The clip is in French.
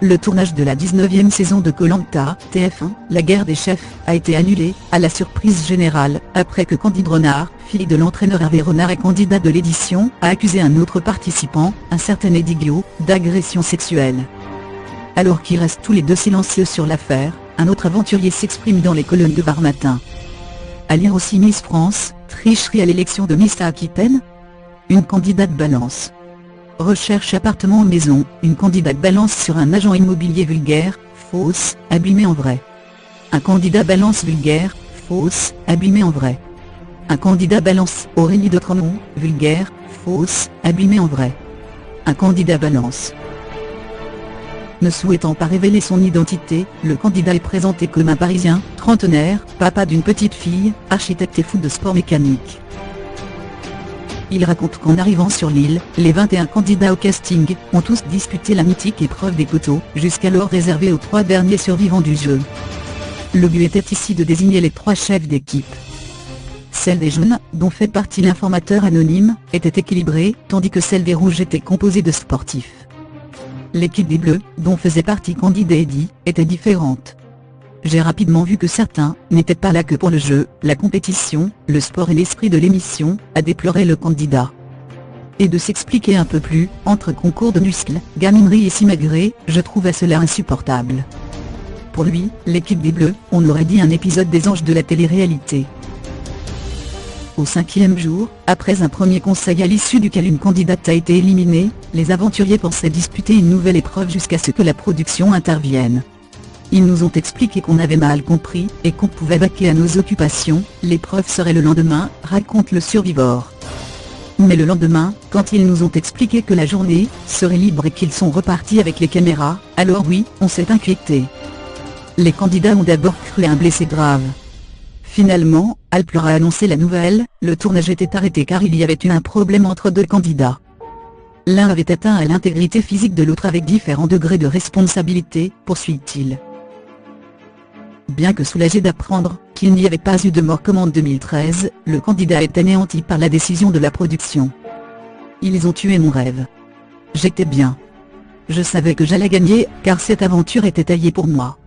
le tournage de la 19e saison de Koh-Lanta, TF1, la guerre des chefs, a été annulé, à la surprise générale, après que Candide Renard, fille de l'entraîneur Hervé Renard et candidat de l'édition, a accusé un autre participant, un certain Eddie Guiot, d'agression sexuelle. Alors qu'ils restent tous les deux silencieux sur l'affaire, un autre aventurier s'exprime dans les colonnes de Var Matin. À lire aussi Miss France, tricherie à l'élection de Miss Aquitaine. Une candidate balance. Recherche appartement ou maison, une candidate balance sur un agent immobilier vulgaire, fausse, abîmé en vrai. Un candidat balance vulgaire, fausse, abîmé en vrai. Un candidat balance Aurélie de Tremont, vulgaire, fausse, abîmé en vrai. Un candidat balance. Ne souhaitant pas révéler son identité, le candidat est présenté comme un Parisien, trentenaire, papa d'une petite fille, architecte et fou de sport mécanique. Il raconte qu'en arrivant sur l'île, les 21 candidats au casting ont tous disputé la mythique épreuve des poteaux, jusqu'alors réservée aux 3 derniers survivants du jeu. Le but était ici de désigner les 3 chefs d'équipe. Celle des jeunes, dont fait partie l'informateur anonyme, était équilibrée, tandis que celle des rouges était composée de sportifs. L'équipe des bleus, dont faisait partie Candide et Eddie, était différente. J'ai rapidement vu que certains n'étaient pas là que pour le jeu, la compétition, le sport et l'esprit de l'émission, a déploré le candidat. Et de s'expliquer un peu plus, entre concours de muscles, gaminerie et simagrée, je trouvais cela insupportable. Pour lui, l'équipe des bleus, on aurait dit un épisode des Anges de la télé-réalité. Au 5e jour, après un premier conseil à l'issue duquel une candidate a été éliminée, les aventuriers pensaient disputer une nouvelle épreuve jusqu'à ce que la production intervienne. Ils nous ont expliqué qu'on avait mal compris, et qu'on pouvait vaquer à nos occupations, l'épreuve serait le lendemain, raconte le survivor. Mais le lendemain, quand ils nous ont expliqué que la journée serait libre et qu'ils sont repartis avec les caméras, alors oui, on s'est inquiété. Les candidats ont d'abord cru à un blessé grave. Finalement, Alp leur a annoncé la nouvelle, le tournage était arrêté car il y avait eu un problème entre 2 candidats. L'un avait atteint à l'intégrité physique de l'autre avec différents degrés de responsabilité, poursuit-il. Bien que soulagé d'apprendre qu'il n'y avait pas eu de mort comme en 2013, le candidat est anéanti par la décision de la production. Ils ont tué mon rêve. J'étais bien. Je savais que j'allais gagner, car cette aventure était taillée pour moi.